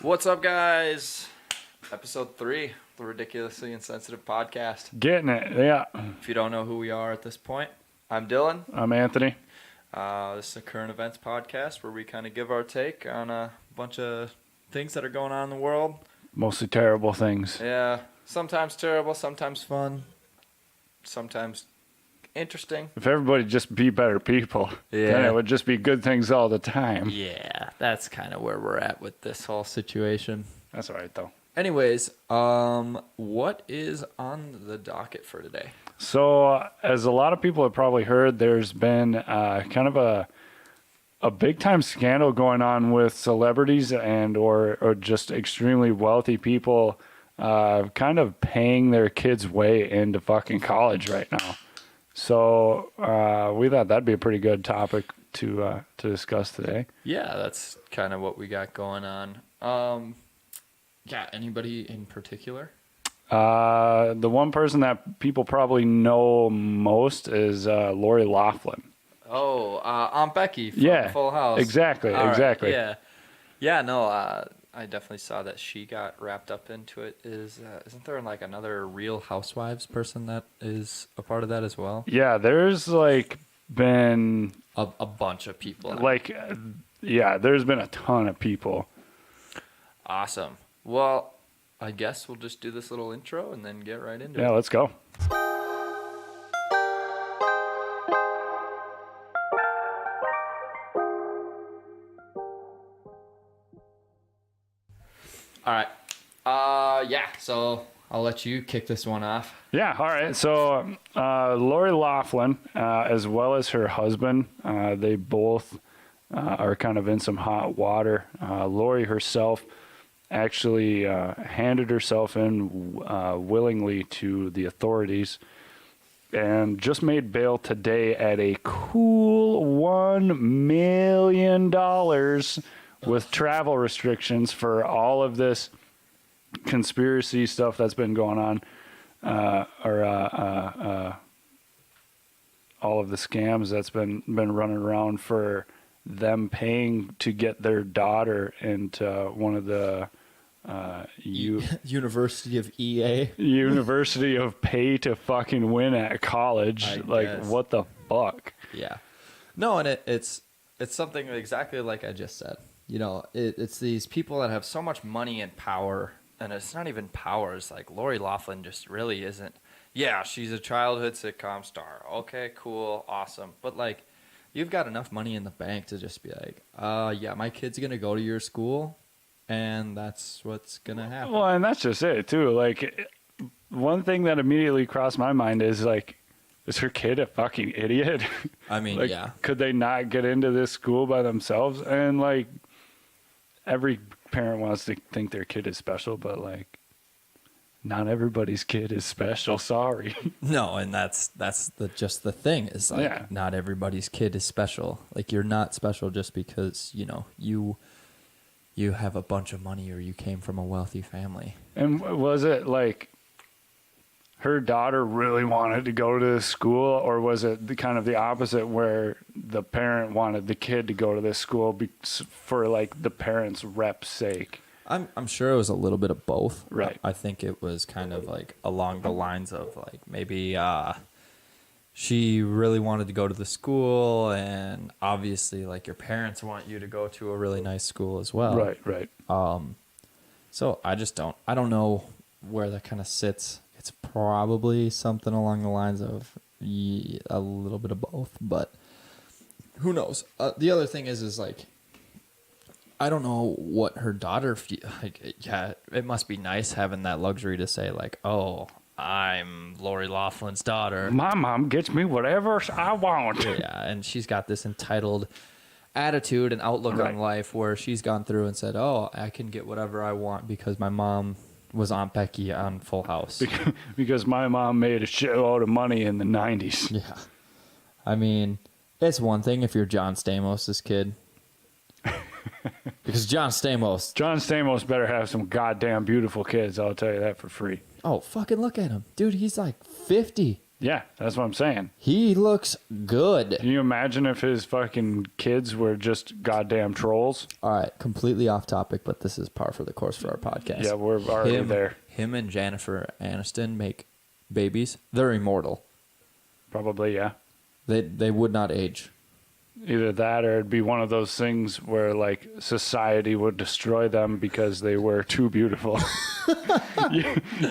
What's up, guys? Episode 3, the Ridiculously Insensitive podcast. Getting it, yeah. If you don't know who we are at this point, I'm Dylan. I'm Anthony. This is a current events podcast where we kind of give our take on a bunch of things that are going on in the world. Mostly terrible things. Yeah, sometimes terrible, sometimes fun, sometimes interesting. If everybody just be better people, then it would just be good things all the time. Yeah, that's kind of where we're at with this whole situation. That's all right, though. Anyways, what is on the docket for today? So, as a lot of people have probably heard, there's been kind of a big-time scandal going on with celebrities and or just extremely wealthy people kind of paying their kids' way into fucking college right now. So we thought that'd be a pretty good topic to discuss today. Yeah, that's kind of what we got going on. Yeah, anybody in particular? The one person that people probably know most is Lori Loughlin. Oh, Aunt Becky from Full House. Exactly. Right, yeah. No, I definitely saw that she got wrapped up into it. Isn't there like another Real Housewives person that is a part of that as well? Yeah, there's like been a bunch of people. There's been a ton of people. Awesome. Well, I guess we'll just do this little intro and then get right into it. Yeah, let's go. All right. So I'll let you kick this one off. Yeah, all right. So Lori Loughlin, as well as her husband, they both are kind of in some hot water. Lori herself actually handed herself in willingly to the authorities and just made bail today at a cool $1 million with travel restrictions for all of this conspiracy stuff that's been going on, all of the scams that's been running around for them paying to get their daughter into one of the University of EA. University of pay to fucking win at college. What the fuck? Yeah. No, and it's something exactly like I just said. You know, it's these people that have so much money and power, and it's not even power. It's like Lori Loughlin just really isn't. Yeah, she's a childhood sitcom star. Okay, cool, awesome. But like, you've got enough money in the bank to just be like, yeah, my kid's gonna go to your school, and that's what's gonna happen. Well, and that's just it too. Like, one thing that immediately crossed my mind is like, is her kid a fucking idiot? I mean, like, yeah. Could they not get into this school by themselves? And like, every parent wants to think their kid is special, but like, not everybody's kid is special. Sorry. No, and that's just the thing is like, not everybody's kid is special. Like, you're not special just because you have a bunch of money or you came from a wealthy family. And was it like her daughter really wanted to go to this school, or was it kind of the opposite where the parent wanted the kid to go to this school for like the parent's rep's sake? I'm sure it was a little bit of both. Right. I think it was kind of like along the lines of like maybe she really wanted to go to the school, and obviously like your parents want you to go to a really nice school as well. Right. So I don't know where that kind of sits. It's probably something along the lines of a little bit of both, but who knows? The other thing is like, I don't know what her daughter like. Yeah, it must be nice having that luxury to say like, "Oh, I'm Lori Loughlin's daughter. My mom gets me whatever I want." Yeah, and she's got this entitled attitude and outlook on life where she's gone through and said, "Oh, I can get whatever I want because my mom was Aunt Becky on Full House." Because my mom made a shitload of money in the 90s. Yeah. I mean, it's one thing if you're John Stamos' kid. Because John Stamos better have some goddamn beautiful kids. I'll tell you that for free. Oh, fucking look at him. Dude, he's like 50. Yeah, that's what I'm saying. He looks good. Can you imagine if his fucking kids were just goddamn trolls? All right, completely off topic, but this is par for the course for our podcast. Yeah, we're already there. Him and Jennifer Aniston make babies. They're immortal. Probably, yeah. They would not age. Either that or it'd be one of those things where, like, society would destroy them because they were too beautiful.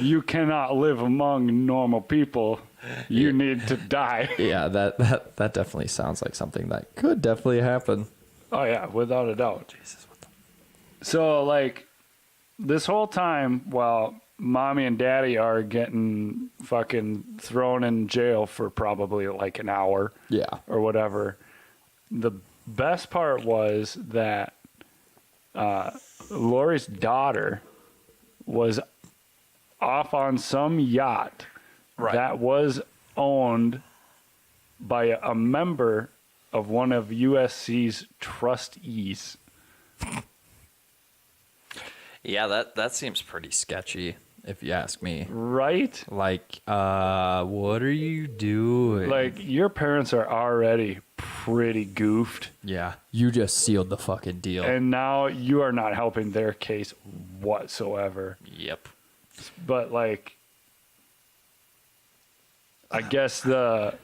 you cannot live among normal people. You need to die. Yeah, that definitely sounds like something that could definitely happen. Oh, yeah, without a doubt. Jesus, what the... So, like, this whole time while mommy and daddy are getting fucking thrown in jail for probably like an hour Yeah. or whatever, the best part was that Lori's daughter was off on some yacht that was owned by a member of one of USC's trustees. Yeah, that seems pretty sketchy, if you ask me. Right? Like, what are you doing? Like, your parents are already pretty goofed. Yeah, you just sealed the fucking deal. And now you are not helping their case whatsoever. Yep. But, like, I guess the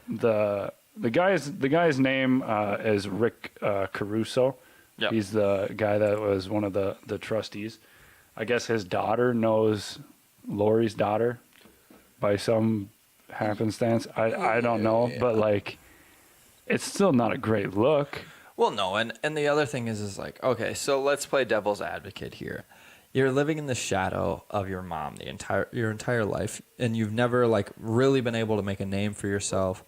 guy's name is Rick Caruso. Yep. He's the guy that was one of the trustees. I guess his daughter knows Lori's daughter by some happenstance. I don't know, but like, it's still not a great look. Well, no, and the other thing is like, okay, so let's play devil's advocate here. You're living in the shadow of your mom your entire life, and you've never like really been able to make a name for yourself.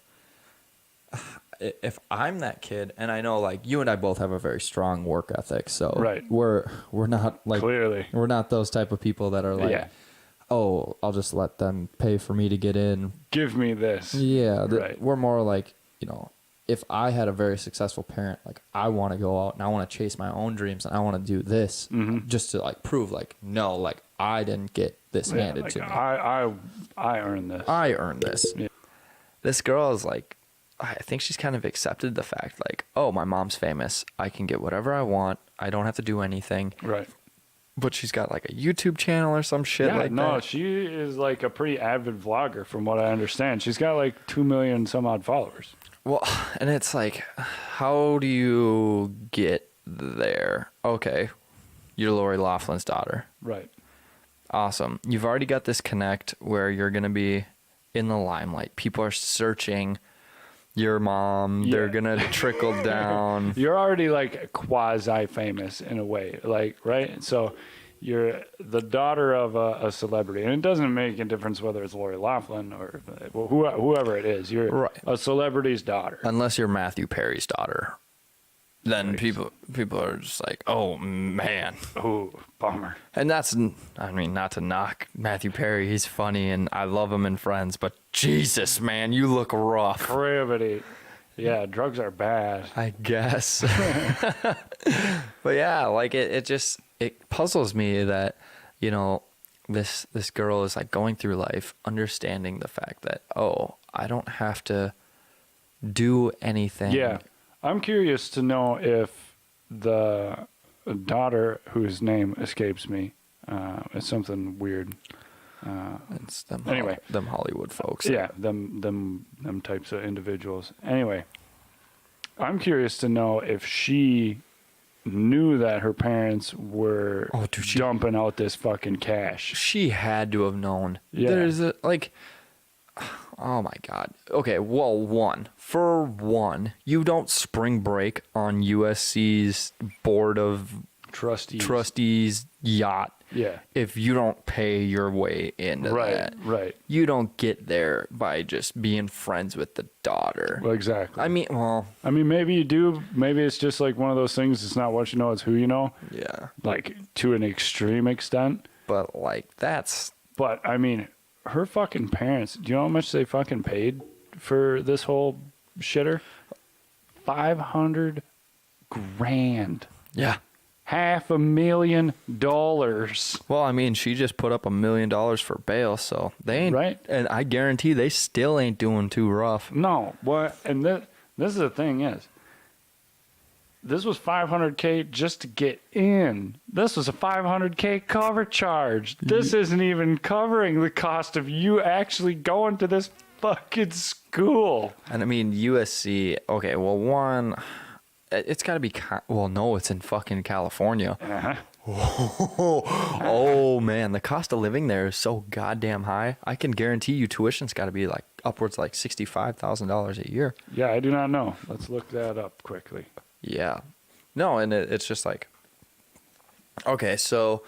If I'm that kid, and I know like you and I both have a very strong work ethic, so Right. we're not like Clearly. we're not those type of people that are like, Yeah. oh, I'll just let them pay for me to get in. Give me this. Yeah, Right. we're more like, you know, if I had a very successful parent, like I want to go out and I want to chase my own dreams and I want to do this just to like prove like, no, like I didn't get this handed like, to me. I earned this. I earned this. Yeah. This girl is like, I think she's kind of accepted the fact like, oh, my mom's famous. I can get whatever I want. I don't have to do anything. Right. But she's got like a YouTube channel or some shit like no, that. she is like a pretty avid vlogger from what I understand. She's got like 2 million some odd followers. Well, and it's like, how do you get there? Okay, you're Lori Loughlin's daughter. Right. Awesome. You've already got this connect where you're going to be in the limelight. People are searching your mom. They're going to trickle down. You're already like quasi famous in a way, like, right? So you're the daughter of a celebrity, and it doesn't make a difference whether it's Lori Loughlin or whoever it is. You're Right. a celebrity's daughter. Unless you're Matthew Perry's daughter. Then Right. people are just like, oh, man. Oh, bummer. And that's, I mean, not to knock Matthew Perry. He's funny, and I love him in Friends. But Jesus, man, you look rough. Privity. Yeah, drugs are bad. I guess. But yeah, like it puzzles me that, you know, this girl is like going through life understanding the fact that, oh, I don't have to do anything. Yeah. I'm curious to know if the daughter, whose name escapes me, is something weird. It's them, Anyway. them Hollywood folks. Yeah, them types of individuals. Anyway, I'm curious to know if she knew that her parents were dumping out this fucking cash. She had to have known. Yeah. There's a, like, oh my God. Okay, well, for one, you don't spring break on USC's board of trustees yacht. Yeah. If you don't pay your way into that. Right. You don't get there by just being friends with the daughter. Well, exactly. I mean, maybe you do. Maybe it's just like one of those things. It's not what you know, it's who you know. yeah. Like to an extreme extent. But like that's But I mean, her fucking parents. Do you know how much they fucking paid for this whole shitter? $500,000. yeah. $500,000. Well, I mean, she just put up $1 million for bail, so they ain't. Right. And I guarantee they still ain't doing too rough. No, what? And this is the thing is, this was $500K just to get in. This was a $500K cover charge. This isn't even covering the cost of you actually going to this fucking school. And I mean, USC. Okay, well, one, it's got to be. Well, no, it's in fucking California. Uh-huh. Oh man, the cost of living there is so goddamn high. I can guarantee you, tuition's got to be like upwards like $65,000 a year. Yeah, I do not know. Let's look that up quickly. Yeah, no, and it's just like, okay, so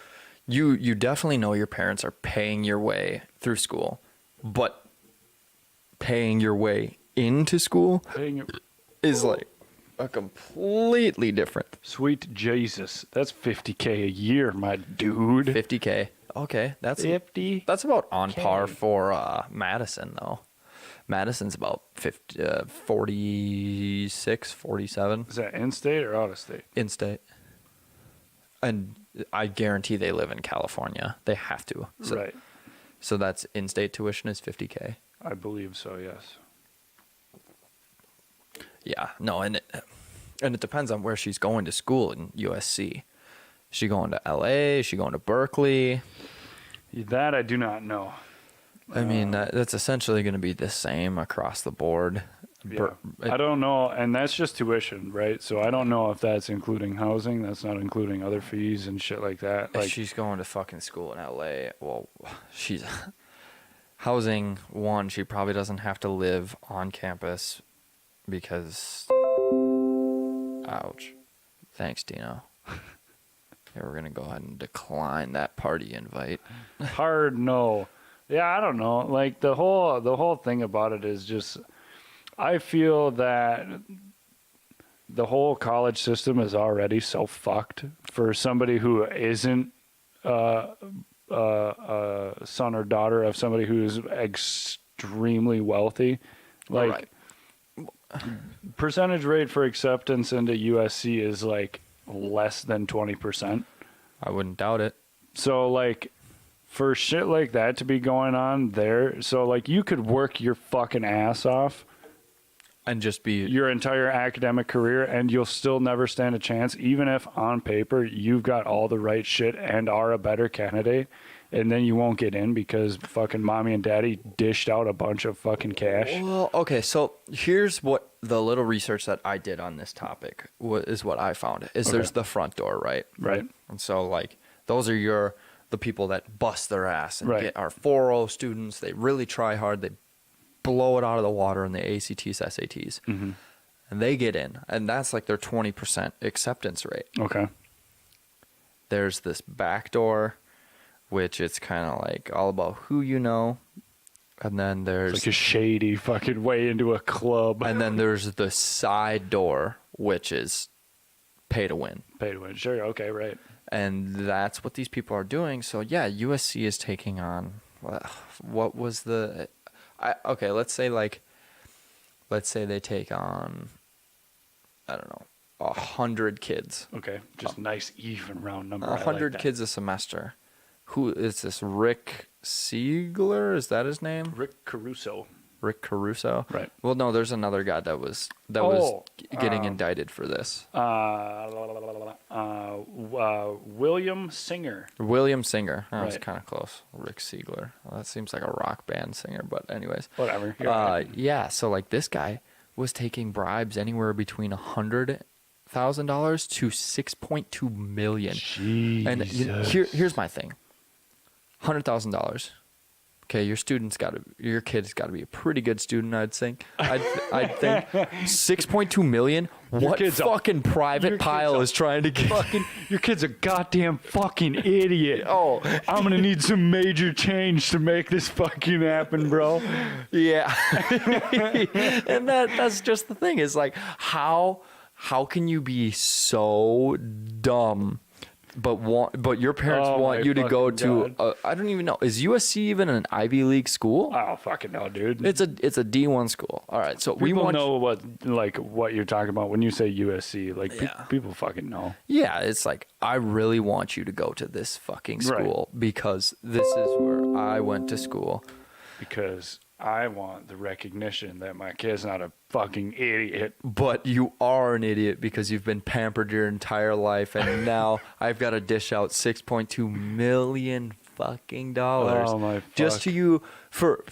you definitely know your parents are paying your way through school, but paying your way into school is like a completely different. Sweet Jesus, that's $50K a year, my dude. 50K. Okay, that's 50. That's about on par for Madison though. Madison's about 46, 47 Is that in-state or out-of-state? in-state. And I guarantee they live in California. They have to. So, Right. So that's in-state tuition is 50K. I believe so, yes. Yeah, no, and it depends on where she's going to school in USC. Is she going to LA? Is she going to Berkeley? That I do not know. I mean, that's essentially going to be the same across the board. Yeah. I don't know, and that's just tuition, right? So I don't know if that's including housing. That's not including other fees and shit like that. If she's going to fucking school in LA, well, she's housing. One, she probably doesn't have to live on campus because, ouch. Thanks, Dino. Yeah, we're gonna go ahead and decline that party invite. Hard no. Yeah, I don't know. Like the whole thing about it is just, I feel that the whole college system is already so fucked for somebody who isn't a son or daughter of somebody who's extremely wealthy. Like, Right. percentage rate for acceptance into USC is like less than 20%. I wouldn't doubt it. So like, for shit like that to be going on there, so like you could work your fucking ass off And just be your entire academic career and you'll still never stand a chance, even if on paper you've got all the right shit and are a better candidate, and then you won't get in because fucking mommy and daddy dished out a bunch of fucking cash. Well, okay, so here's what the little research that I did on this topic is what I found. Is Okay. there's the front door, right? Right. And so like those are the people that bust their ass and Right. get our 4.0 students. They really try hard. They blow it out of the water in the ACTs, SATs. Mm-hmm. And they get in. And that's like their 20% acceptance rate. Okay. There's this back door, which it's kind of like all about who you know. And then there's It's like a shady fucking way into a club. and then there's the side door, which is pay to win. Pay to win. Sure. Okay. Right. And that's what these people are doing. So yeah, USC is taking on what was the okay, let's say they take on, I don't know, 100 kids. Okay. Just nice even round number. 100 kids a semester. Who is this? Rick Siegler? Is that his name? Rick Caruso. Rick Caruso. Right. Well, no, there's another guy that was getting indicted for this. William Singer. William Singer. That was Right. kind of close. Rick Siegler. Well, that seems like a rock band singer, but anyways. Whatever. You're right. Yeah, so like this guy was taking bribes anywhere between $100,000 to $6.2 million. Jesus. And here's my thing. $100,000. Okay, your kid's got to be a pretty good student, I'd think. I'd think 6.2 million. What kid's fucking private your pile kid's a is trying to get? Your kid's a goddamn fucking idiot. Oh, I'm gonna need some major change to make this fucking happen, bro. yeah. And that's just the thing. Is like how can you be so dumb but your parents Oh, want my you to go fucking to I don't even know. Is USC even an Ivy League school? I don't fucking know, dude. It's a D1 school. All right, so we People want know what you're talking about when you say USC. Like Yeah. people fucking know. Yeah, it's like I really want you to go to this fucking school because this is where I went to school. Because I want the recognition that my kid's not a fucking idiot. But you are an idiot because you've been pampered your entire life, and now I've got to dish out $6.2 million fucking dollars Oh my just fuck. to you for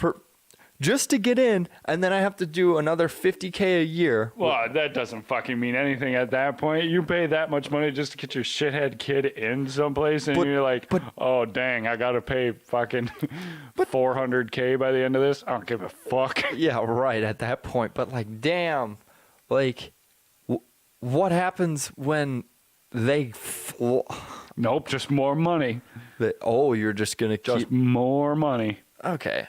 just to get in, and then I have to do another $50K a year. Well, that doesn't fucking mean anything at that point. You pay that much money just to get your shithead kid in someplace, and you're like, oh, dang, I got to pay fucking $400K by the end of this? I don't give a fuck. Yeah, right at that point. But like, damn, like, what happens when they? Nope, just more money. Oh, you're just gonna Just keep. more money. Okay,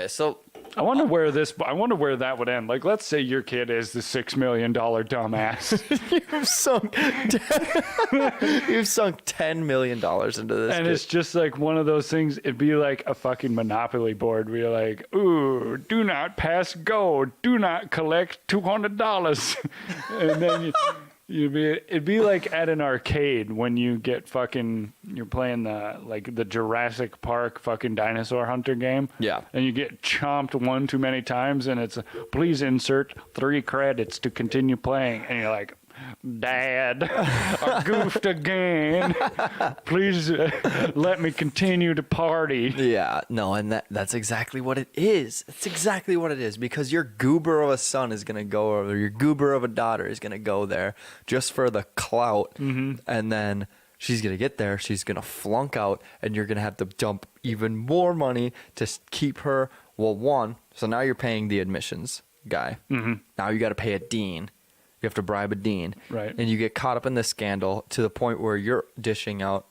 so I wonder where that would end. Like, let's say your kid is the $6 million dumbass. you've sunk $10 million into this. And kid. it's just like one of those things. It'd be like a fucking Monopoly board where you're like, ooh, do not pass go. Do not collect $200. And then it'd be like at an arcade when you get you're playing the Jurassic Park fucking dinosaur hunter game. Yeah. And you get chomped one too many times and it's, please insert 3 credits to continue playing. And you're like, Dad, I goofed again. Please let me continue to party. Yeah, no, and that's exactly what it is. It's exactly what it is because your goober of a son is gonna go over, your goober of a daughter is gonna go there just for the clout, and then she's gonna get there, she's gonna flunk out, and you're gonna have to dump even more money to keep her. Well, one, so now you're paying the admissions guy. Now you got to pay a dean. You have to bribe a dean, Right. And you get caught up in this scandal to the point where you're dishing out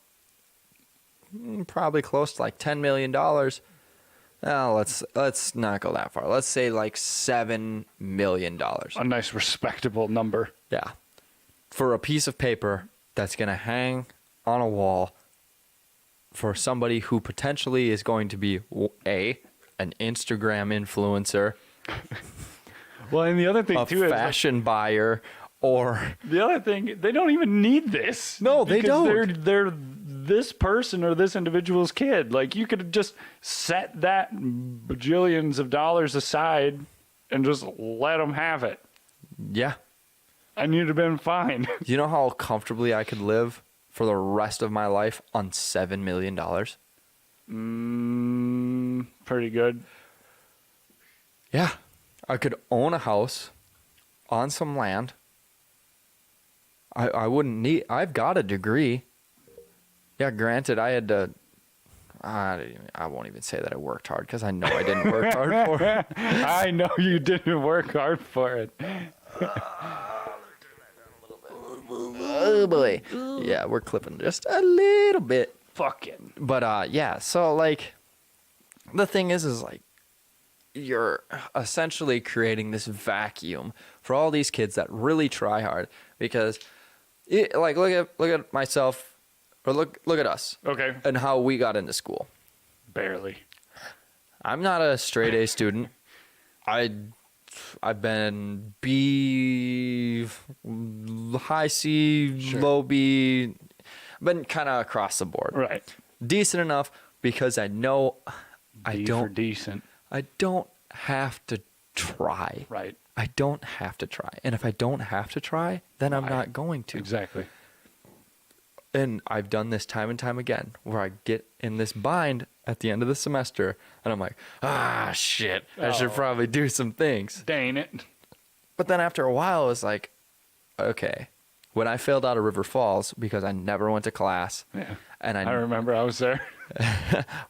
probably close to like $10 million. Well, let's not go that far. Let's say like $7 million. A nice respectable number. Yeah, for a piece of paper that's gonna hang on a wall for somebody who potentially is going to be an Instagram influencer, Well, and the other thing a too is fashion buyer, or the other thing, they don't even need this. No, they because don't. They're this person or this individual's kid. Like, you could have just set that bajillions of dollars aside and just let them have it. yeah. And you'd have been fine. You know how comfortably I could live for the rest of my life on $7 million? Pretty good. Yeah. I could own a house on some land. I wouldn't need, I've got a degree. Yeah, granted, I had to, I won't even say that I worked hard because I know I didn't work hard for it. I know you didn't work hard for it. Oh boy. Yeah, we're clipping just a little bit. Fucking. But yeah, so like the thing is like you're essentially creating this vacuum for all these kids that really try hard because like look at myself or look at us. Okay. And how we got into school. Barely. I'm not a straight A student. I've been B, high C, Sure. low B, been kind of across the board. Right. Decent enough because I know D for decent. I don't have to try. Right. I don't have to try. And if I don't have to try, then I'm not going to. Exactly. And I've done this time and time again where I get in this bind at the end of the semester and I'm like, shit, I should probably do some things. Dang it. But then after a while, it was like, okay, when I failed out of River Falls because I never went to class, Yeah. and I remember I was there.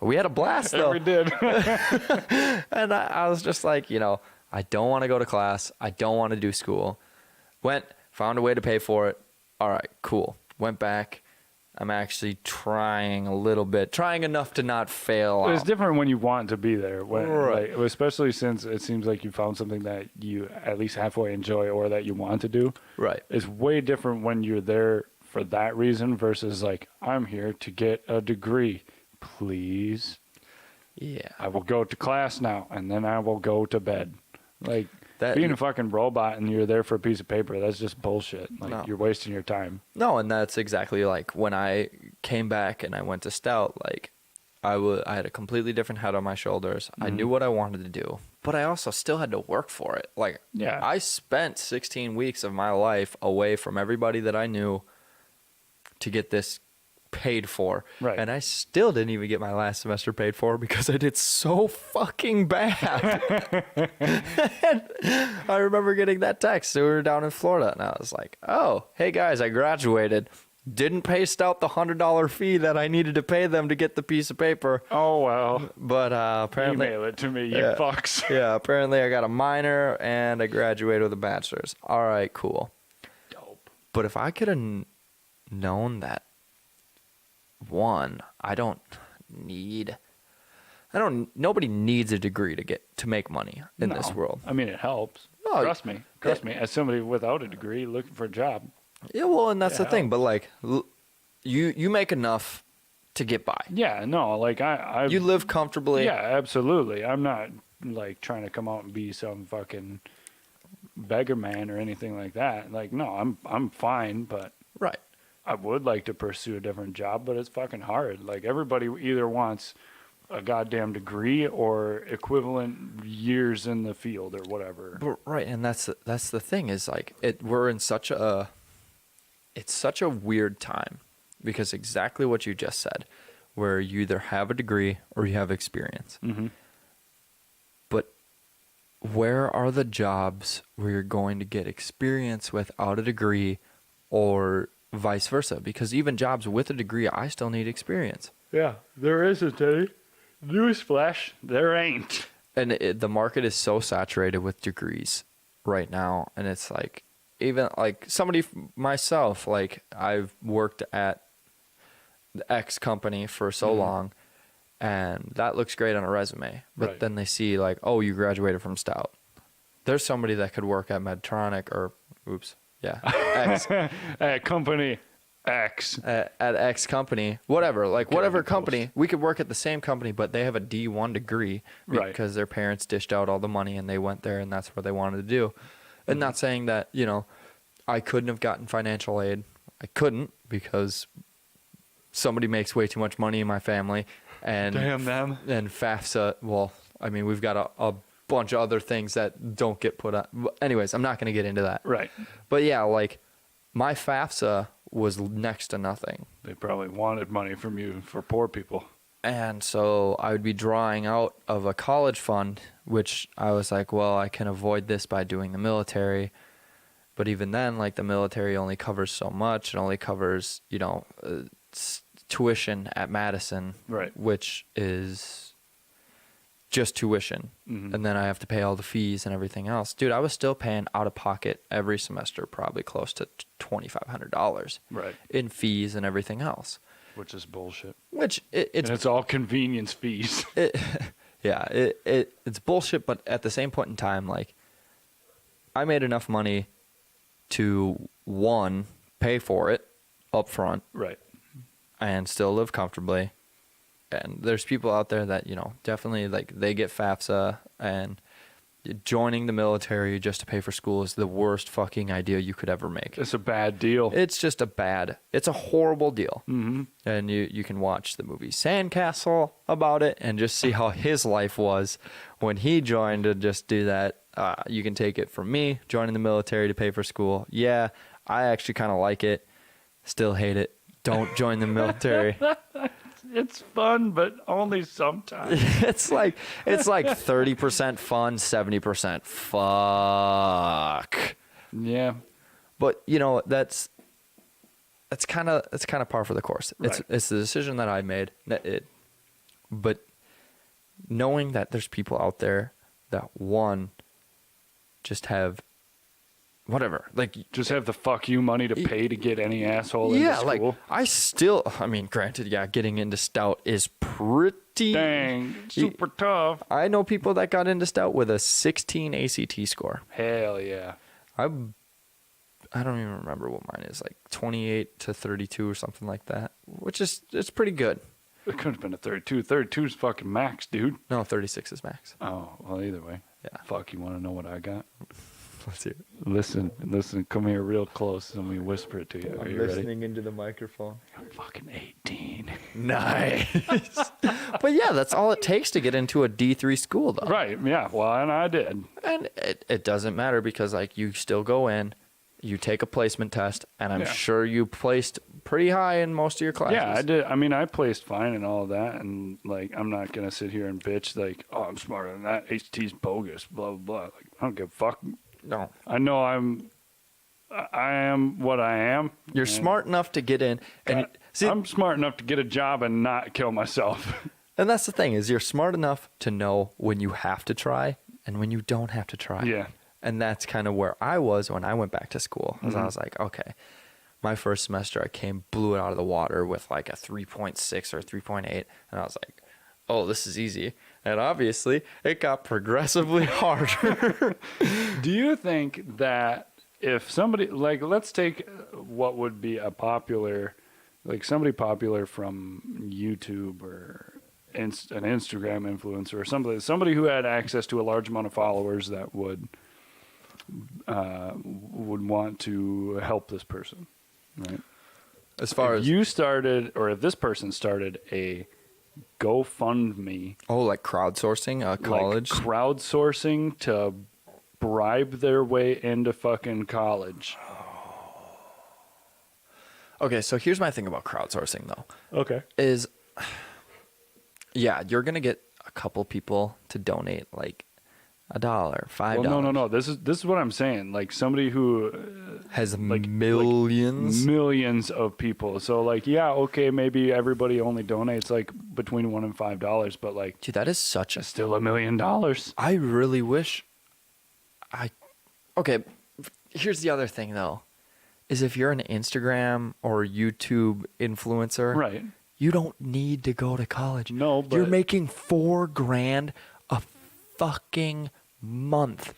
we had a blast Yeah, though. we did. And I was just like, I don't want to go to class. I don't want to do school. Found a way to pay for it. All right, cool. Went back. I'm actually trying a little bit, trying enough to not fail It's out. different when you want to be there, Right. like, especially since it seems like you found something that you at least halfway enjoy or that you want to do. Right. It's way different when you're there for that reason versus like, I'm here to get a degree. Please. Yeah. I will go to class now and then I will go to bed. Like, That- being a fucking robot and you're there for a piece of paper, that's just bullshit. Like, No. you're wasting your time. No, and that's exactly like when I came back and I went to Stout, like I had a completely different head on my shoulders. I knew what I wanted to do, but I also still had to work for it. Like, Yeah. I spent 16 weeks of my life away from everybody that I knew to get this paid for. Right. And I still didn't even get my last semester paid for because I did so fucking bad. And I remember getting that text. We were down in Florida and I was like, oh, hey guys, I graduated. Didn't pay Stout the $100 fee that I needed to pay them to get the piece of paper. Oh, well. But apparently, Email it to me, you Yeah. fucks. yeah, apparently I got a minor and I graduated with a bachelor's. All right, cool. Dope. But if I could have known that, one, nobody needs a degree to make money in this No. world. I mean, it helps. No, Trust me. As somebody without a degree looking for a job. Yeah, well, and that's It the thing. But like, you make enough to get by. Yeah, no, like I You live comfortably. Yeah, absolutely. I'm not like trying to come out and be some fucking beggar man or anything like that. Like, no, I'm fine, but Right. I would like to pursue a different job, but it's fucking hard. Like, everybody either wants a goddamn degree or equivalent years in the field or whatever. But, right, and that's the thing is like we're in such a weird time because exactly what you just said, where you either have a degree or you have experience. Mm-hmm. But where are the jobs where you're going to get experience without a degree or vice versa? Because even jobs with a degree, I still need experience. Yeah, there isn't any. Newsflash, there ain't. And the market is so saturated with degrees right now. And it's like, even like somebody, myself, like I've worked at the X company for so long and that looks great on a resume. But Right. then they see like, oh, you graduated from Stout. There's somebody that could work at Medtronic or, X. At company X. At X company, whatever, like whatever close. company, we could work at the same company, but they have a D1 degree Right. because their parents dished out all the money and they went there and that's what they wanted to do. And not saying that, I couldn't have gotten financial aid. I couldn't because somebody makes way too much money in my family. And Damn them. And FAFSA, well, I mean, we've got a bunch of other things that don't get put on. Anyways, I'm not going to get into that. Right. But yeah, like my FAFSA was next to nothing. They probably wanted money from you for poor people. And so I would be drawing out of a college fund, which I was like, well, I can avoid this by doing the military. But even then, like the military only covers so much. It only covers, tuition at Madison, Right. which is just tuition. Mhm. And then I have to pay all the fees and everything else. Dude, I was still paying out of pocket every semester, probably close to $2,500 Right. in fees and everything else. Which is bullshit. Which And it's all convenience fees. it's bullshit, but at the same point in time, like I made enough money to one, pay for it up front Right. and still live comfortably. And there's people out there that, definitely like they get FAFSA, and joining the military just to pay for school is the worst fucking idea you could ever make. It's a bad deal. It's just it's a horrible deal. Mm-hmm. And you can watch the movie Sandcastle about it and just see how his life was when he joined to just do that. You can take it from me, joining the military to pay for school. Yeah, I actually kind of like it. Still hate it. Don't join the military. It's fun, but only sometimes. It's like 30% fun, 70% fuck. Yeah. But that's kind of par for the course. Right. It's the decision that I made. But knowing that there's people out there that one just have whatever, like Just have the fuck you money to pay to get any asshole into school. like I mean, granted, yeah, getting into Stout is pretty Dang, super tough. I know people that got into Stout with a 16 ACT score. Hell yeah. I don't even remember what mine is, like 28 to 32 or something like that, which is, it's pretty good. It could have been a 32. 32 is fucking max, dude. No, 36 is max. Oh, well, either way. Yeah. Fuck, you want to know what I got? Let's hear it. Listen, come here real close and we whisper it to you. Are you ready? into the microphone. I'm fucking 18. Nice. But yeah, that's all it takes to get into a D3 school, though. Right, yeah. Well, and I did. And it doesn't matter because, like, you still go in, you take a placement test, and I'm sure you placed pretty high in most of your classes. Yeah, I did. I mean, I placed fine and all of that, and, like, I'm not going to sit here and bitch, like, oh, I'm smarter than that. HT's bogus, blah, blah, blah. Like, I don't give a fuck. No. I know I am what I am. You're smart enough to get in. And see, I'm smart enough to get a job and not kill myself. and that's the thing, is you're smart enough to know when you have to try and when you don't have to try. Yeah. And that's kind of where I was when I went back to school. I was like, okay, my first semester I blew it out of the water with like a 3.6 or 3.8. And I was like, oh, this is easy. And obviously it got progressively harder. Do you think that if somebody, like, let's take what would be a popular, like somebody popular from YouTube or an Instagram influencer or somebody who had access to a large amount of followers that would want to help this person, right? As far if as you started, or if this person started a GoFundMe, like crowdsourcing a college, like crowdsourcing to bribe their way into fucking college. Okay, so here's my thing about crowdsourcing though. Okay. Is yeah, you're gonna get a couple people to donate like $1, $5. Well, no. This is what I'm saying. Like somebody who has like millions. Millions of people. So like, yeah, okay, maybe everybody only donates like between $1 and $5, but like, Dude, that is such a. still $1 million. I really wish. Okay, here's the other thing though, is if you're an Instagram or YouTube influencer, Right. you don't need to go to college. No, but you're making $4,000 a fucking month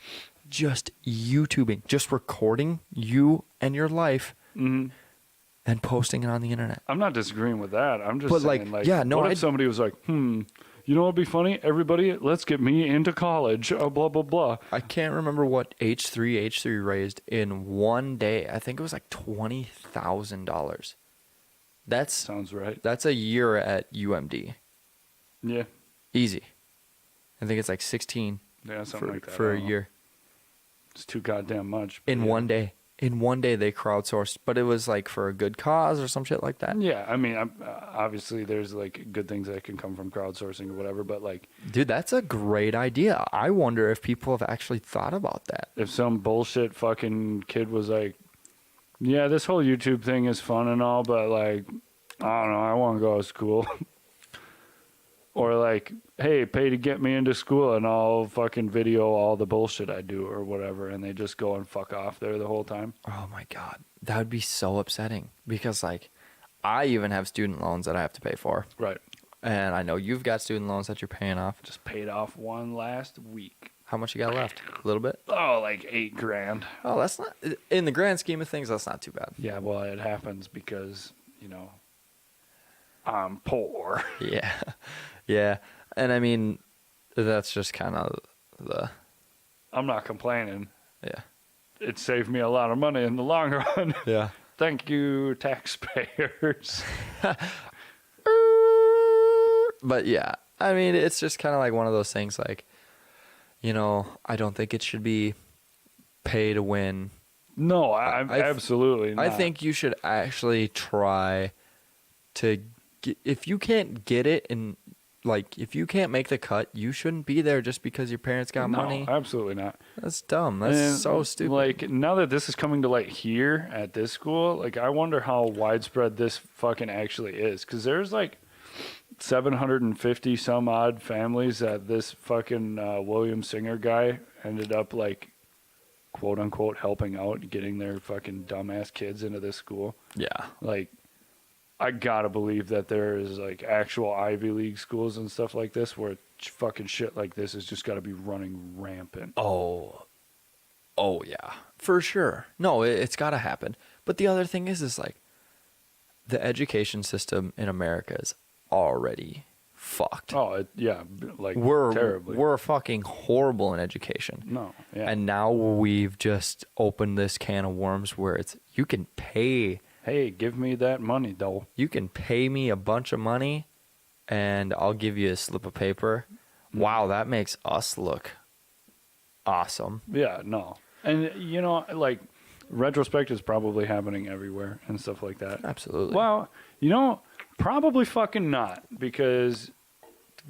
just YouTubing, just recording you and your life and posting it on the internet. I'm not disagreeing with that. I'm just But, saying, like, yeah, no, what if somebody was like, you know what'd be funny? Everybody, let's get me into college. Blah, blah, blah. I can't remember what H3 raised in one day. I think it was like $20,000. Sounds right. That's a year at UMD. Yeah. Easy. I think it's like 16 Yeah, something like that. for I a don't know. year. It's too goddamn much. But In yeah. one day. In one day they crowdsourced, but it was like for a good cause or some shit like that. Yeah, I mean, obviously there's like good things that can come from crowdsourcing or whatever, but like, Dude, that's a great idea. I wonder if people have actually thought about that. if some bullshit fucking kid was like, yeah, this whole YouTube thing is fun and all, but like, I don't know, I want to go to school. Or like, hey, pay to get me into school and I'll fucking video all the bullshit I do or whatever, and they just go and fuck off there the whole time. Oh my God. That would be so upsetting because like I even have student loans that I have to pay for. Right. And I know you've got student loans that you're paying off. Just paid off one last week. How much you got left? A little bit? Oh, like $8,000. Oh, that's not, in the grand scheme of things, that's not too bad. Yeah, well, it happens because, you know, I'm poor. Yeah. Yeah. And I mean, that's just kind of I'm not complaining. yeah. It saved me a lot of money in the long run. Yeah. Thank you, taxpayers. But yeah, I mean, it's just kind of like one of those things like, you know, I don't think it should be pay to win. No, I'm absolutely not. I think you should actually try to get, if you can't get it and like, if you can't make the cut, you shouldn't be there just because your parents got money. No, absolutely not. That's dumb. That's so stupid. Like, now that this is coming to light here at this school, like, I wonder how widespread this fucking actually is. Because there's, like, 750 some odd families that this fucking William Singer guy ended up, like, quote unquote, helping out, getting their fucking dumbass kids into this school. Yeah. Like, I gotta believe that there is like actual Ivy League schools and stuff like this where fucking shit like this has just gotta be running rampant. Oh yeah. For sure. No, it's got to happen. But the other thing is like the education system in America is already fucked. Oh, yeah, like We're terribly. we're fucking horrible in education. No, yeah. And now we've just opened this can of worms where it's you can pay Hey, give me that money, though. you can pay me a bunch of money and I'll give you a slip of paper. Wow, that makes us look awesome. Yeah, no. And, you know, like, retrospect is probably happening everywhere and stuff like that. Absolutely. Well, you know, probably fucking not, because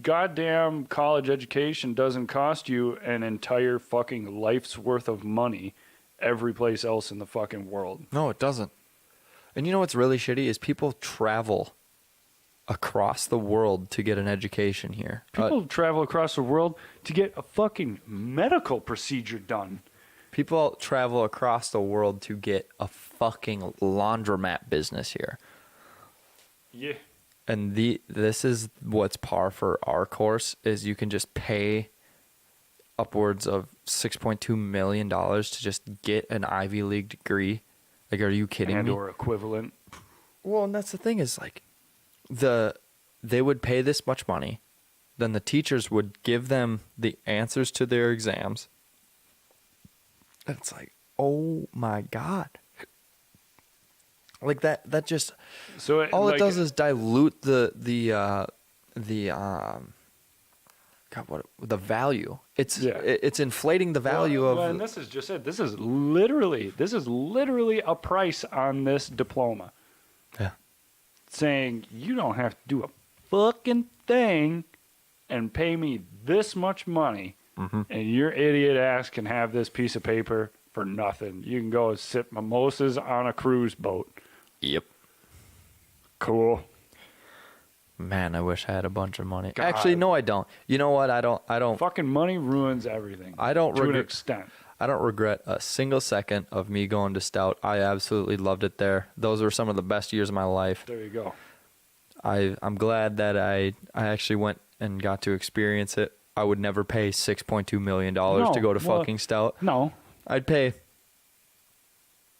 goddamn college education doesn't cost you an entire fucking life's worth of money every place else in the fucking world. No, it doesn't. And you know what's really shitty is people travel across the world to get an education here. People travel across the world to get a fucking medical procedure done. People travel across the world to get a fucking laundromat business here. Yeah. And this is what's par for our course is you can just pay upwards of $6.2 million to just get an Ivy League degree. Like, are you kidding And me? or equivalent. Well, and that's the thing is like they would pay this much money, then the teachers would give them the answers to their exams. And it's like, oh my God. Like that just So all like, it does is dilute the value. It's inflating the value well, of and this is just it. This is literally a price on this diploma. yeah. Saying you don't have to do a fucking thing and pay me this much money, and your idiot ass can have this piece of paper for nothing. You can go sip mimosas on a cruise boat. Yep. Cool. Man, I wish I had a bunch of money. God. Actually, no, I don't. You know what? I don't. Fucking money ruins everything. I don't to an regret. extent. I don't regret a single second of me going to Stout. I absolutely loved it there. Those were some of the best years of my life. There you go. I'm glad that I actually went and got to experience it. I would never pay $6.2 million to go to fucking Stout. No. I'd pay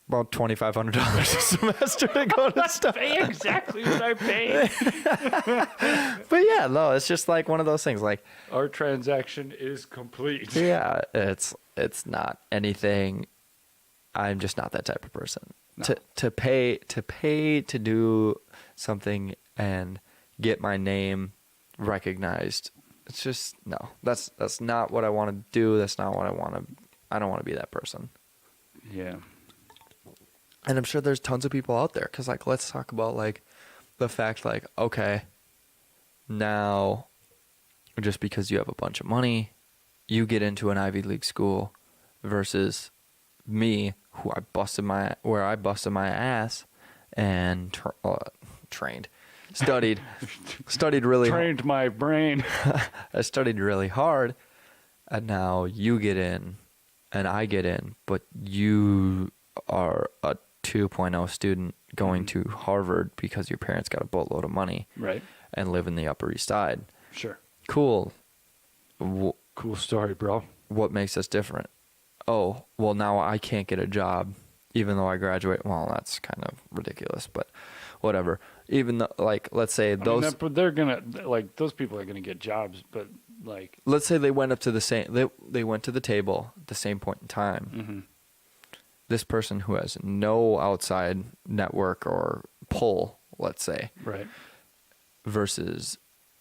about $2,500 a semester to go to Stout. Pay exactly what I paid. But yeah, no, it's just like one of those things. Like, Our transaction is complete. yeah, it's not anything. I'm just not that type of person. No. To pay to do something and get my name recognized. It's just no. That's not what I want to do. That's not what I want to. I don't want to be that person. Yeah. And I'm sure there's tons of people out there. Cause like, let's talk about like the fact like, okay, now just because you have a bunch of money, you get into an Ivy League school versus me who I busted my ass and studied really Trained my brain. I studied really hard, and now you get in and I get in, but you are a 2.0 student going to Harvard because your parents got a boatload of money Right. and live in the Upper East Side. Sure. Cool. Cool story, bro. What makes us different? Oh, well, now I can't get a job even though I graduate. Well, that's kind of ridiculous, but whatever. Even though, like, let's say those, but they're gonna like those people are gonna get jobs, but like let's say they went up to the same, they went to the table at the same point in time. This person who has no outside network or pull, let's say, right. versus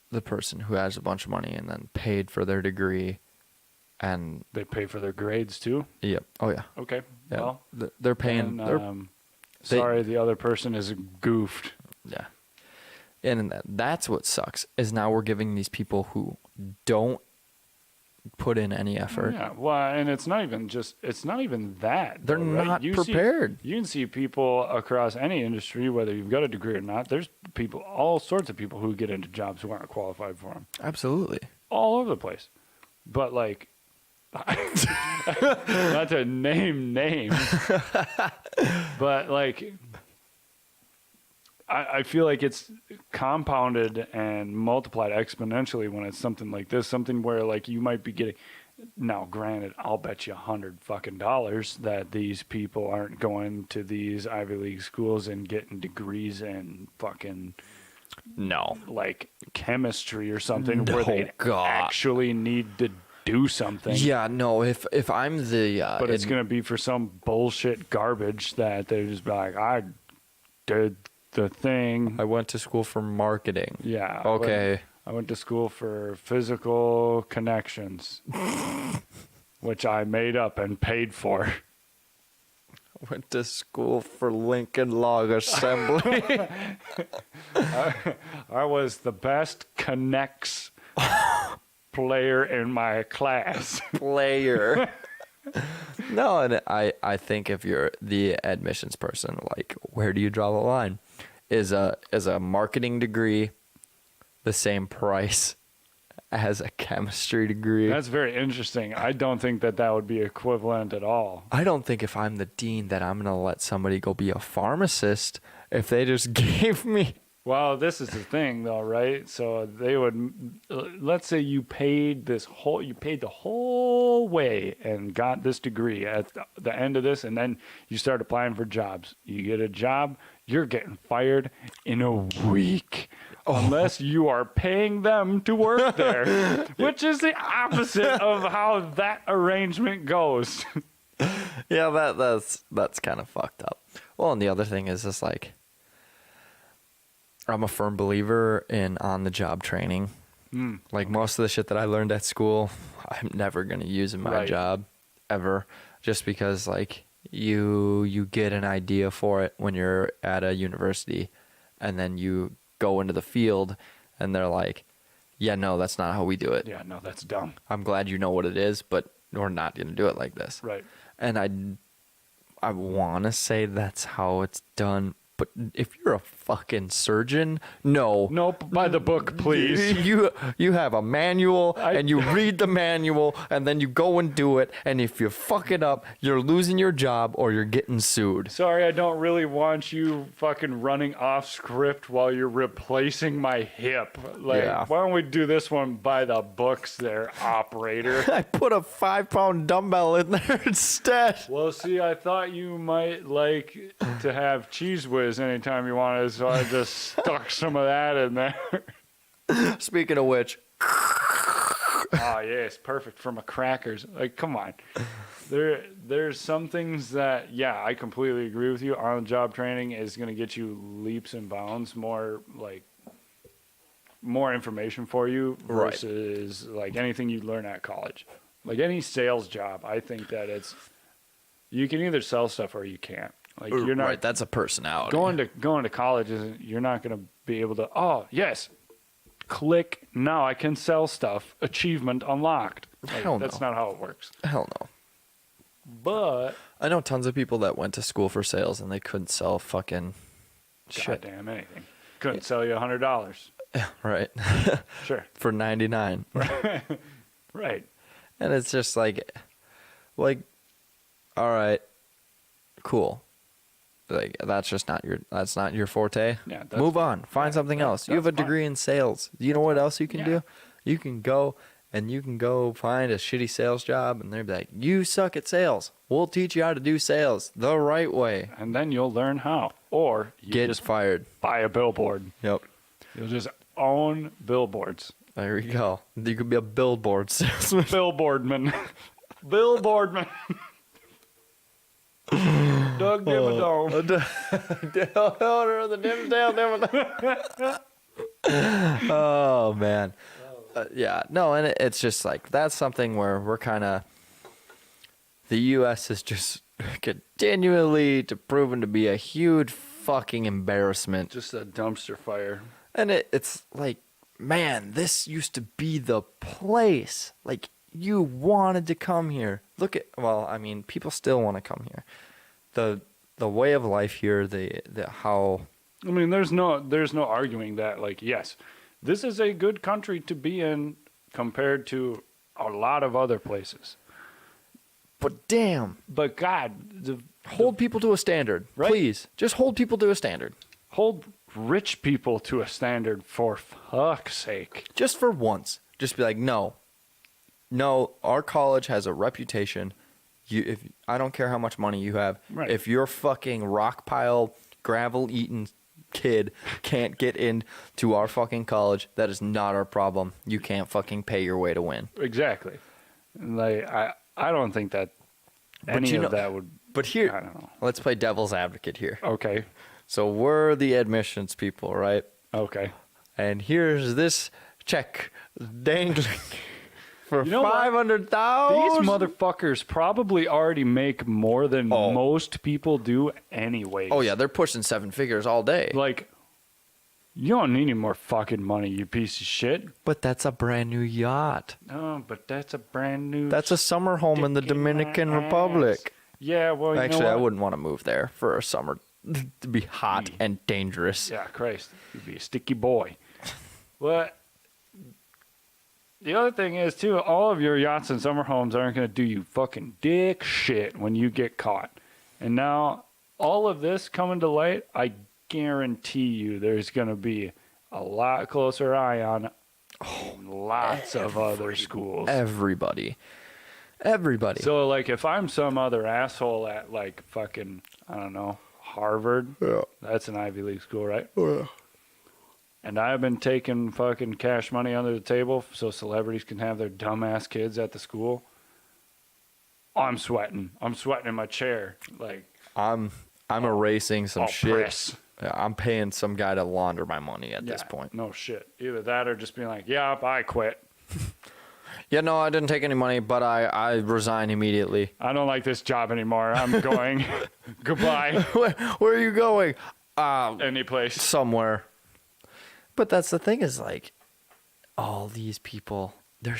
the person who has a bunch of money and then paid for their degree. And They pay for their grades too. yep. Oh yeah. Okay. Yeah. Well, They're paying. then, sorry, the other person is goofed. Yeah. And that's what sucks is now we're giving these people who don't put in any effort. Yeah. Well, and it's not even that. They're though, right? not You prepared. You can see people across any industry, whether you've got a degree or not. There's people, all sorts of people who get into jobs who aren't qualified for them, Absolutely. all over the place. But like, not to name names, but like, I feel like it's compounded and multiplied exponentially when it's something like this, something where like you might be getting, Now, granted, I'll bet you $100 that these people aren't going to these Ivy League schools and getting degrees in fucking No. like chemistry or something No, where they God. actually need to do something. Yeah, no. If I'm the But it's going to be for some bullshit garbage that they just be like, I did the thing. I went to school for marketing. Yeah. Okay. I went to school for physical connections, which I made up and paid for. Went to school for Lincoln Log Assembly. I was the best connects player in my class. Player. No, and I think if you're the admissions person, like, where do you draw the line? Is a marketing degree the same price as a chemistry degree? That's very interesting. I don't think that would be equivalent at all. I don't think if I'm the dean that I'm going to let somebody go be a pharmacist if they just gave me. Well, this is the thing, though, right? So they would, let's say you paid the whole way and got this degree at the end of this, and then you start applying for jobs. You get a job, you're getting fired in a week. Unless you are paying them to work there, which is the opposite of how that arrangement goes. Yeah, that's kind of fucked up. Well, and the other thing is just like, I'm a firm believer in on-the-job training. Like, most of the shit that I learned at school, I'm never going to use in my job ever, just because, like, you get an idea for it when you're at a university, and then you go into the field, and they're like, yeah, no, that's not how we do it. Yeah, no, that's dumb. I'm glad you know what it is, but we're not going to do it like this. Right. And I want to say that's how it's done, but if you're a fucking surgeon, no. Nope, by the book, please. You have a manual, and you read the manual, and then you go and do it, and if you fuck it up, you're losing your job or you're getting sued. Sorry, I don't really want you fucking running off script while you're replacing my hip. Like, why don't we do this one by the books there, operator? I put a 5-pound dumbbell in there instead. Well, see, I thought you might like to have Cheese Whiz anytime you wanted, so I just stuck some of that in there. Speaking of which. Oh, yes, perfect for my crackers. Like, come on. There's some things that, yeah, I completely agree with you. On-the-job training is going to get you leaps and bounds, more information for you versus like anything you learn at college. Like any sales job, I think that you can either sell stuff or you can't. Like, you're not That's a personality. going to college isn't. You're not going to be able to. Oh yes, click. Now I can sell stuff. Achievement unlocked. Like, Hell no. that's not how it works. Hell no. But I know tons of people that went to school for sales and they couldn't sell fucking shit. goddamn anything. Couldn't sell you $100. Yeah, right. Sure. For 99. Right. And it's just like, all right, cool. Like, that's not your forte. Yeah, Move on. Find something else. You have a degree in sales. You know what else you can do? You can go find a shitty sales job, and they'll be like, you suck at sales. We'll teach you how to do sales the right way. And then you'll learn how. Or you Get just fired. buy a billboard. Yep. You'll just own billboards. There you go. You could be a billboard salesman. Billboardman. Billboardman. Doug Dimmadome. Oh, man. Yeah. No, and it's just like, that's something where we're kind of, the U.S. is just continually proven to be a huge fucking embarrassment. Just a dumpster fire. And it's like, man, this used to be the place. Like, you wanted to come here. People still want to come here. The way of life here, how. I mean, there's no arguing that. Like, yes, this is a good country to be in compared to a lot of other places. But damn. But God, Hold people to a standard, right? Please. Just hold people to a standard. Hold rich people to a standard, for fuck's sake. Just for once. Just be like, no. no, our college has a reputation. If I don't care how much money you have, Right. if your fucking rock pile, gravel eating kid can't get into our fucking college, that is not our problem. You can't fucking pay your way to win. Exactly. Like I don't think that any of that would. But here, I don't know. let's play devil's advocate here. Okay. So we're the admissions people, right? Okay. And here's this check dangling for You know what? 500,000. These motherfuckers probably already make more than most people do anyway. Oh yeah, they're pushing 7 figures all day. Like, you don't need any more fucking money, you piece of shit. But that's a brand new yacht. Oh, but that's a brand new. That's a summer home in the stick in my Dominican ass. Republic. Yeah, well, you Actually, know I what? wouldn't want to move there for a summer. To be hot and dangerous. Yeah, Christ, you'd be a sticky boy. But the other thing is too, all of your yachts and summer homes aren't going to do you fucking dick shit when you get caught. And now all of this coming to light, I guarantee you, there's going to be a lot closer eye on lots of other schools. Everybody. So, like, if I'm some other asshole at, like, fucking, I don't know, Harvard, that's an Ivy League school, right? Yeah. And I've been taking fucking cash money under the table so celebrities can have their dumbass kids at the school. I'm sweating. I'm sweating in my chair. Like, I'm erasing some I'll shit. press. Yeah, I'm paying some guy to launder my money at this point. No shit. Either that or just being like, yeah, I quit. Yeah, no, I didn't take any money, but I resign immediately. I don't like this job anymore. I'm going. Goodbye. Where are you going? Any place. Somewhere. But that's the thing is, like, all these people, they're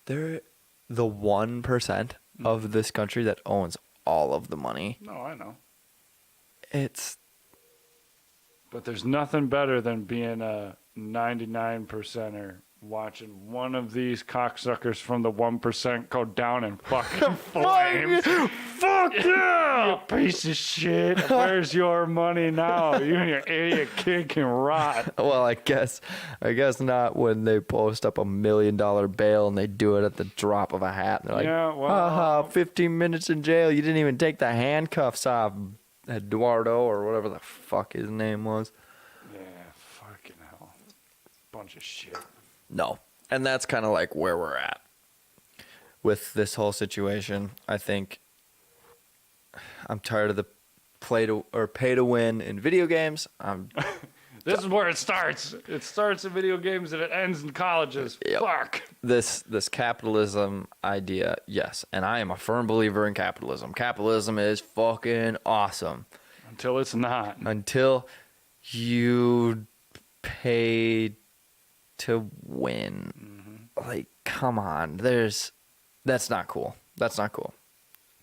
the 1% of this country that owns all of the money. No, I know. But there's nothing better than being a 99%er watching one of these cocksuckers from the 1% go down in fucking flames. Fuck yeah! You piece of shit. Where's your money now? You and your idiot kid can rot. Well, I guess not when they post up $1 million bail and they do it at the drop of a hat. And they're like, Yeah, well, haha, 15 minutes in jail. You didn't even take the handcuffs off, Eduardo, or whatever the fuck his name was. Yeah, fucking hell. Bunch of shit. No. And that's kind of like where we're at with this whole situation. I think I'm tired of the pay to win in video games. This is where it starts. It starts in video games and it ends in colleges. Yep. Fuck. This capitalism idea, yes, and I am a firm believer in capitalism. Capitalism is fucking awesome Until it's not. until you pay to win. Like, come on, that's not cool. That's not cool.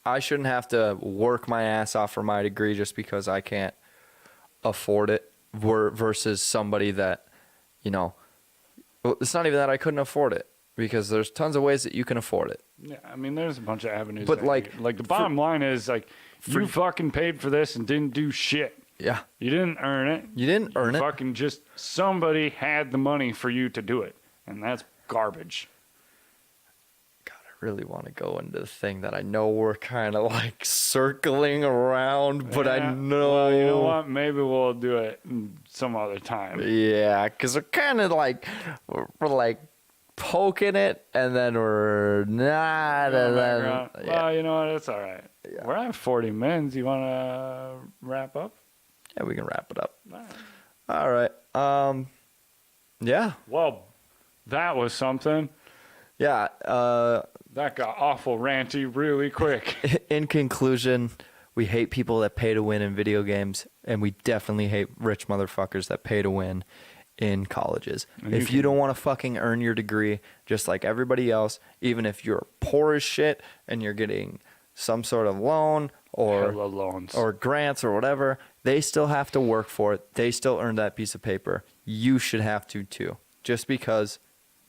I shouldn't have to work my ass off for my degree just because I can't afford it versus somebody that, well, it's not even that I couldn't afford it because there's tons of ways that you can afford it. Yeah, I mean, there's a bunch of avenues. But, that like, the bottom line is, like, you fucking paid for this and didn't do shit. Yeah. You didn't earn it. You didn't earn it. Fucking just somebody had the money for you to do it, and that's garbage. God, I really want to go into the thing that I know we're kind of like circling around, but I Yeah, know. Well, you know what? Maybe we'll do it some other time. Yeah, because we're kind of like, we're like poking it, and then we're not, and then. Yeah. Well, you know what? It's all right. Yeah. We're at 40 minutes. You want to wrap up? Yeah, we can wrap it up. All right. All right. Yeah. Well, that was something. Yeah. That got awful ranty really quick. In conclusion, we hate people that pay to win in video games, and we definitely hate rich motherfuckers that pay to win in colleges. And if you don't want to fucking earn your degree, just like everybody else, even if you're poor as shit and you're getting some sort of loan Hella loans. or grants or whatever, they still have to work for it. They still earn that piece of paper. You should have to too. Just because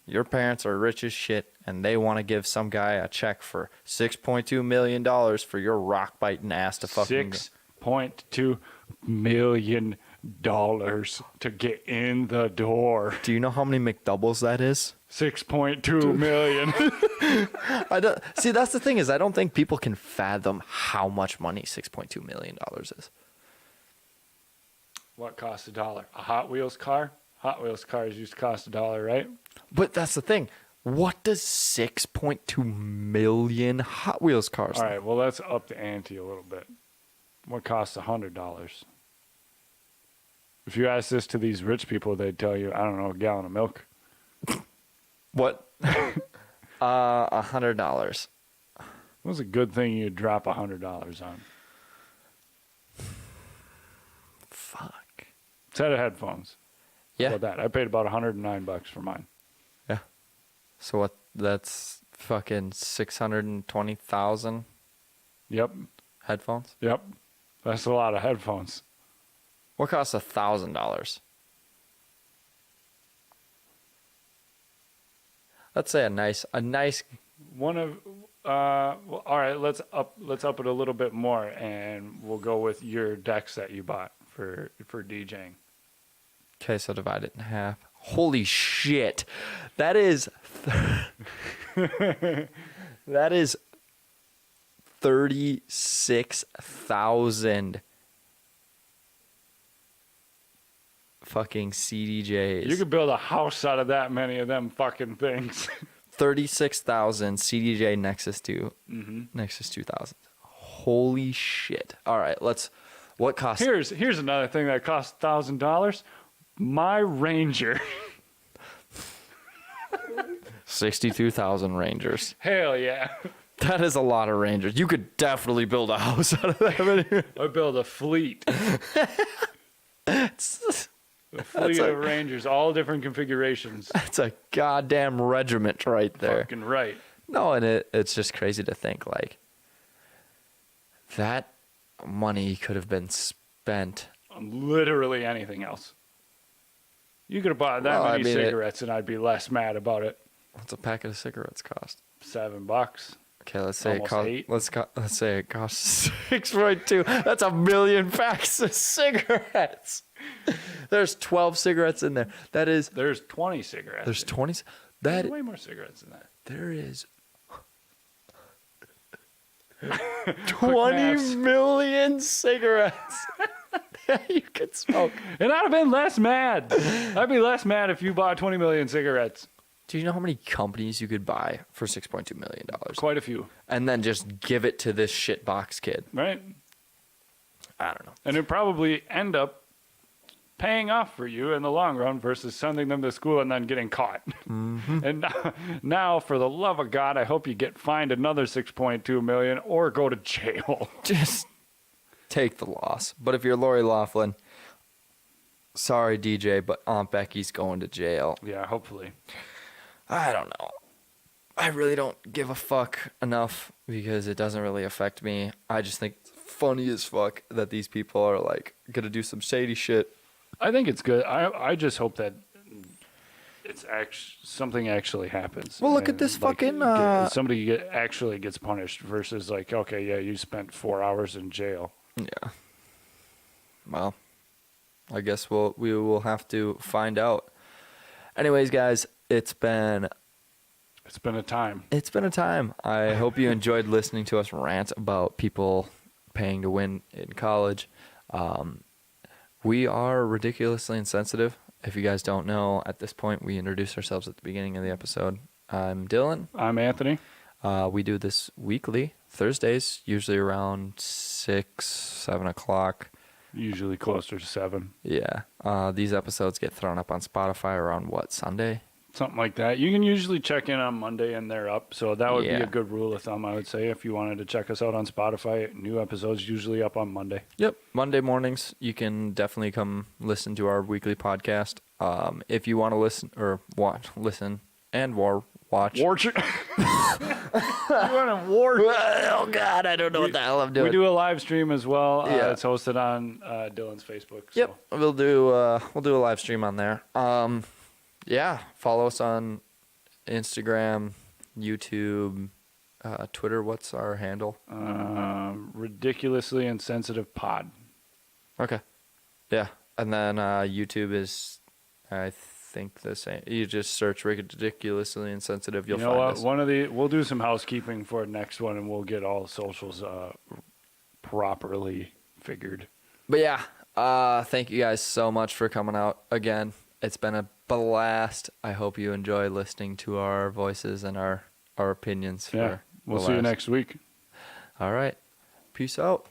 your parents are rich as shit and they want to give some guy a check for $6.2 million for your rock biting ass to fucking $6.2 million to get in the door. Do you know how many McDoubles that is? 6.2 million. I don't see. That's the thing is, I don't think people can fathom how much money $6.2 million is. What costs $1? A Hot Wheels car? Hot Wheels cars used to cost $1, right? But that's the thing. What does 6.2 million Hot Wheels cars? All right, well, let's up the ante a little bit. What costs $100? If you ask this to these rich people, they'd tell you, I don't know, a gallon of milk. What? $100. What's a good thing you'd drop $100 on? Fuck. Set of headphones. Yeah. How about that? I paid about $109 for mine. Yeah. So what? That's fucking 620,000 Yep. headphones. Yep. That's a lot of headphones. What costs $1,000? Let's say a nice. One of well, all right, let's up it a little bit more, and we'll go with your decks that you bought for DJing. Okay, so divide it in half. Holy shit, that is that is 36,000 fucking CDJs. You could build a house out of that many of them fucking things. 36,000 CDJ Nexus 2. Mm-hmm. Nexus 2000. Holy shit. All right, what costs? Here's another thing that costs $1,000. My Ranger. 62,000 Rangers. Hell yeah. That is a lot of Rangers. You could definitely build a house out of that many. I build a fleet. A fleet of Rangers, all different configurations. That's a goddamn regiment right there. Fucking right. No, and it's just crazy to think like that money could have been spent On literally anything else. You could have bought that many cigarettes and I'd be less mad about it. What's a packet of cigarettes cost? $7. Okay, let's say Almost it costs. $8. Let's say it costs 6.2. That's 1 million packs of cigarettes. There's 12 cigarettes in there. There's 20 cigarettes. There's 20. There's way more cigarettes than that. There is 20 million cigarettes you could smoke. And I'd have been less mad. I'd be less mad if you bought 20 million cigarettes. Do you know how many companies you could buy for $6.2 million? Quite a few. And then just give it to this shitbox kid. Right? I don't know. And it'd probably end up paying off for you in the long run versus sending them to school and then getting caught. Mm-hmm. And now, for the love of God, I hope you get fined another $6.2 million or go to jail. Just take the loss. But if you're Lori Loughlin, sorry, DJ, but Aunt Becky's going to jail. Yeah, hopefully. I don't know. I really don't give a fuck enough because it doesn't really affect me. I just think it's funny as fuck that these people are like gonna do some shady shit. I think it's good. I just hope that it's something actually happens. Well, look at this fucking somebody actually gets punished versus like, okay, yeah, you spent 4 hours in jail. Yeah. Well, I guess we will have to find out. Anyways, guys, it's been a time. It's been a time. I hope you enjoyed listening to us rant about people paying to win in college. We are ridiculously insensitive. If you guys don't know, at this point, we introduced ourselves at the beginning of the episode. I'm Dylan. I'm Anthony. We do this weekly, Thursdays, usually around 6, 7 o'clock. Usually closer to 7. Yeah. These episodes get thrown up on Spotify around, Sunday? Something like that. You can usually check in on Monday and they're up. So that would be Yeah. a good rule of thumb, I would say, if you wanted to check us out on Spotify. New episodes usually up on Monday. Yep. Monday mornings, you can definitely come listen to our weekly podcast. If you want to listen or watch. Watch. Watch it. You want to watch? Oh, God, I don't know what the hell I'm doing. We do a live stream as well. Yeah. It's hosted on Dylan's Facebook. So. Yep. We'll do a live stream on there. Yeah. Follow us on Instagram, YouTube, Twitter. What's our handle? Ridiculously Insensitive Pod. Okay. Yeah. And then YouTube is, I think the same. You just search ridiculously insensitive. You'll You know find what? us. We'll do some housekeeping for the next one, and we'll get all socials properly figured. But yeah, thank you guys so much for coming out again. It's been a blast. I hope you enjoy listening to our voices and our opinions. Yeah, we'll see you next week. All right. Peace out.